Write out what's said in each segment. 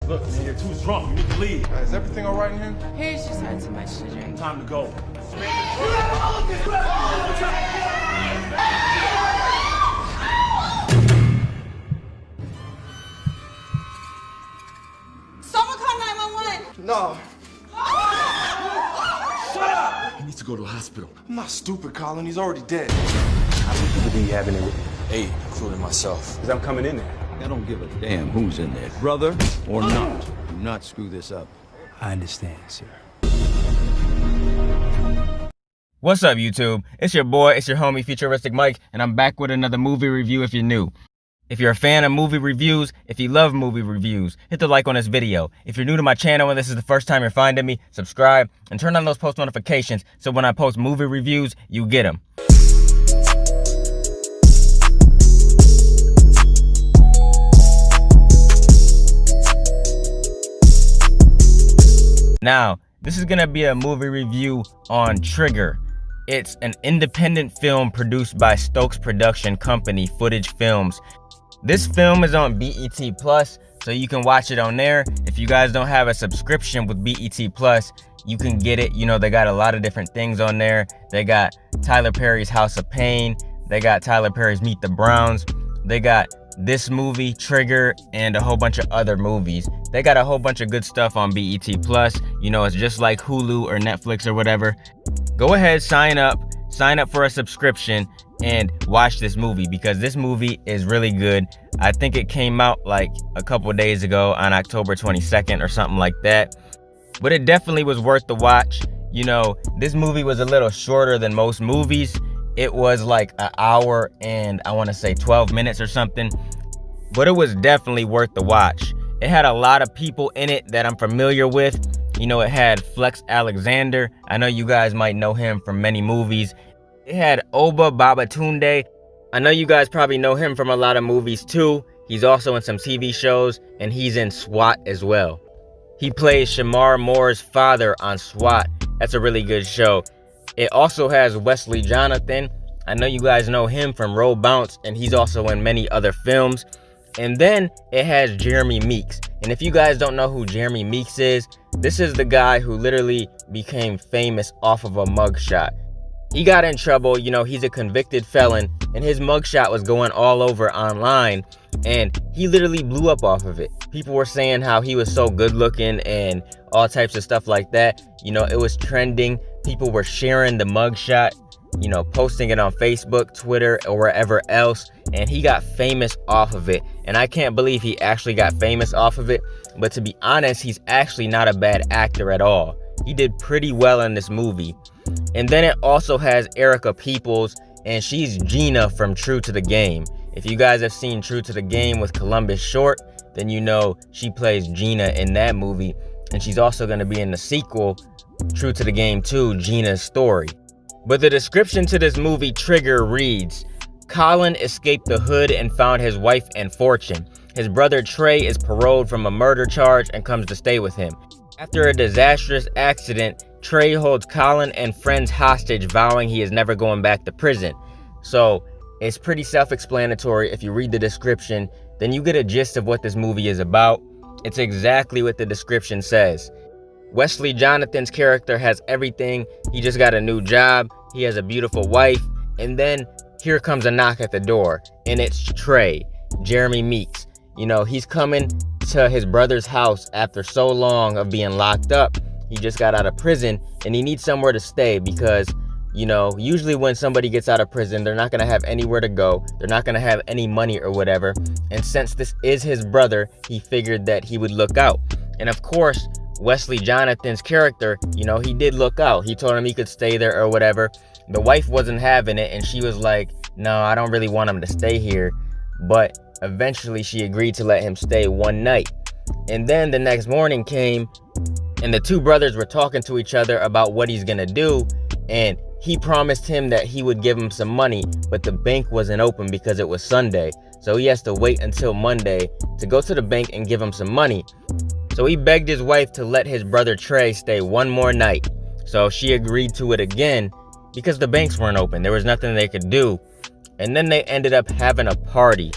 Look, man, you're too drunk. You need to leave. Is everything all right in here? Here's just had too much to drink. Time to go. Someone call 911. No. Shut up! He needs to go to the hospital. I'm not stupid, Colin. He's already dead. How many people do you have in there? 8, including myself. Because I'm coming in there. I don't give a damn who's in there, brother or not. Do not screw this up. I understand, sir. What's up, YouTube? It's your boy, it's your homie, FuturisticMike, and I'm back with another movie review if you're new. If you're a fan of movie reviews, if you love movie reviews, hit the like on this video. If you're new to my channel and this is the first time you're finding me, subscribe and turn on those post notifications so when I post movie reviews, you get them. Now, this is gonna be a movie review on Trigger. It's an independent film produced by Stokes Production Company, Footage Films. This film is on BET Plus, so you can watch it on there. If you guys don't have a subscription with BET Plus, you can get it. You know, they got a lot of different things on there. They got Tyler Perry's House of Pain. They got Tyler Perry's Meet the Browns. They got this movie, Trigger, and a whole bunch of other movies. They got a whole bunch of good stuff on BET Plus. You know, it's just like Hulu or Netflix or whatever. Go ahead, sign up for a subscription and watch this movie because this movie is really good. I think it came out like a couple days ago on October 22nd or something like that. But it definitely was worth the watch. You know, this movie was a little shorter than most movies. It was like an hour and I want to say 12 minutes or something. But it was definitely worth the watch. It had a lot of people in it that I'm familiar with. You know, it had Flex Alexander. I know you guys might know him from many movies. It had Oba Babatunde. I know you guys probably know him from a lot of movies too. He's also in some TV shows and he's in SWAT as well. He plays Shamar Moore's father on SWAT. That's a really good show. It also has Wesley Jonathan. I know you guys know him from Roll Bounce and he's also in many other films. And then it has Jeremy Meeks. And if you guys don't know who Jeremy Meeks is, this is the guy who literally became famous off of a mugshot. He got in trouble, you know, he's a convicted felon, and his mugshot was going all over online, and he literally blew up off of it. People were saying how he was so good looking and all types of stuff like that. You know, it was trending. People were sharing the mugshot, you know, posting it on Facebook, Twitter, or wherever else, and he got famous off of it. And I can't believe he actually got famous off of it, but to be honest, he's actually not a bad actor at all. He did pretty well in this movie. And then it also has Erica Peoples, and she's Gina from True to the Game. If you guys have seen True to the Game with Columbus Short, then you know she plays Gina in that movie, and she's also going to be in the sequel, True to the Game 2, Gina's Story. But the description to this movie, Trigger, reads, Colin escaped the hood and found his wife and fortune. His brother Trey is paroled from a murder charge and comes to stay with him. After a disastrous accident, Trey holds Colin and friends hostage, vowing he is never going back to prison. So it's pretty self-explanatory. If you read the description, then you get a gist of what this movie is about. It's exactly what the description says. Wesley Jonathan's character has everything. He just got a new job. He has a beautiful wife. And then here comes a knock at the door. And it's Trey, Jeremy Meeks. You know, he's coming to his brother's house after so long of being locked up. He just got out of prison and he needs somewhere to stay because, you know, usually when somebody gets out of prison, they're not going to have anywhere to go. They're not going to have any money or whatever. And since this is his brother, he figured that he would look out. And of course, Wesley Jonathan's character, you know, he did look out. He told him he could stay there or whatever. The wife wasn't having it and she was like, no, I don't really want him to stay here. But eventually she agreed to let him stay one night. And then the next morning came and the two brothers were talking to each other about what he's gonna do. And he promised him that he would give him some money, but the bank wasn't open because it was Sunday. So he has to wait until Monday to go to the bank and give him some money. So he begged his wife to let his brother Trey stay one more night. So she agreed to it again because the banks weren't open. There was nothing they could do. And then they ended up having a party.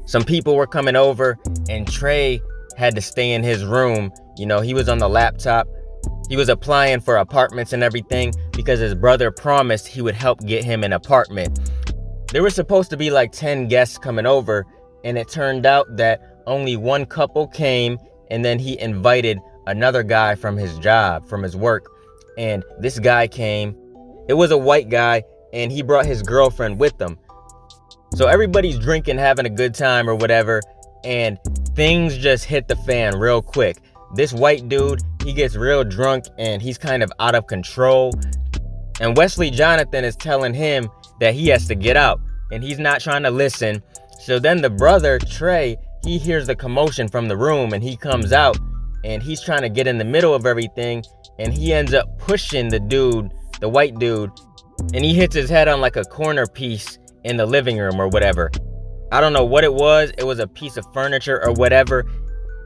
Some people were coming over and Trey had to stay in his room. You know, he was on the laptop. He was applying for apartments and everything because his brother promised he would help get him an apartment. There was supposed to be like 10 guests coming over, and it turned out that only one couple came, and then he invited another guy from his job, from his work, and this guy came. It was a white guy, and he brought his girlfriend with him. So everybody's drinking, having a good time or whatever, and things just hit the fan real quick. This white dude, he gets real drunk and he's kind of out of control. And Wesley Jonathan is telling him that he has to get out, and he's not trying to listen. So then the brother, Trey, he hears the commotion from the room, and he comes out, and he's trying to get in the middle of everything, and he ends up pushing the dude, the white dude, and he hits his head on like a corner piece in the living room or whatever. I don't know what it was. It was a piece of furniture or whatever.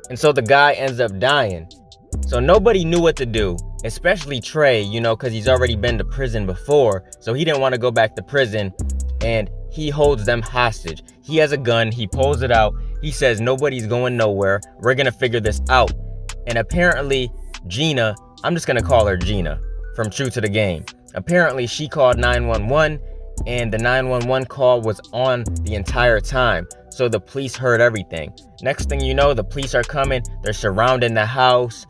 And so the guy ends up dying. So nobody knew what to do, especially Trey, you know, because he's already been to prison before. So he didn't want to go back to prison, and he holds them hostage. He has a gun. He pulls it out. He says, nobody's going nowhere. We're going to figure this out. And apparently Gina, I'm just going to call her Gina from True to the Game. Apparently she called 911, and the 911 call was on the entire time. So the police heard everything. Next thing you know, the police are coming. They're surrounding the house.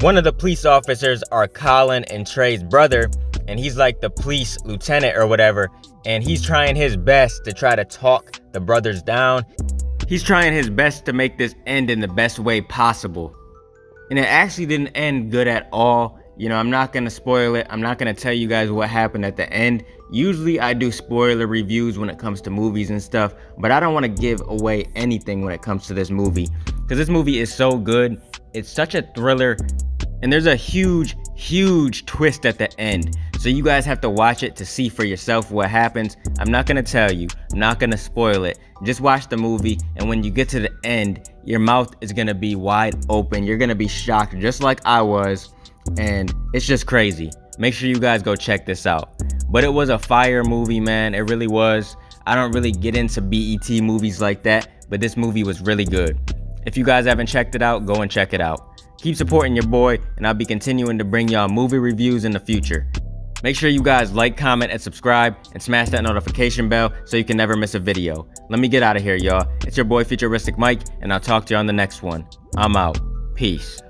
One of the police officers are Colin and Trey's brother, and he's like the police lieutenant or whatever, and he's trying his best to try to talk the brothers down. He's trying his best to make this end in the best way possible. And it actually didn't end good at all. You know, I'm not going to spoil it. I'm not going to tell you guys what happened at the end. Usually I do spoiler reviews when it comes to movies and stuff, but I don't want to give away anything when it comes to this movie, because this movie is so good. It's such a thriller, and there's a huge twist at the end. So you guys have to watch it to see for yourself what happens. I'm not going to tell you. I'm not going to spoil it. Just watch the movie, and when you get to the end, your mouth is going to be wide open. You're going to be shocked just like I was, and it's just crazy. Make sure you guys go check this out. But it was a fire movie, man. It really was. I don't really get into BET movies like that, but this movie was really good. If you guys haven't checked it out, go and check it out. Keep supporting your boy, and I'll be continuing to bring y'all movie reviews in the future. Make sure you guys like, comment, and subscribe, and smash that notification bell so you can never miss a video. Let me get out of here, y'all. It's your boy FuturisticMike, and I'll talk to you on the next one. I'm out. Peace.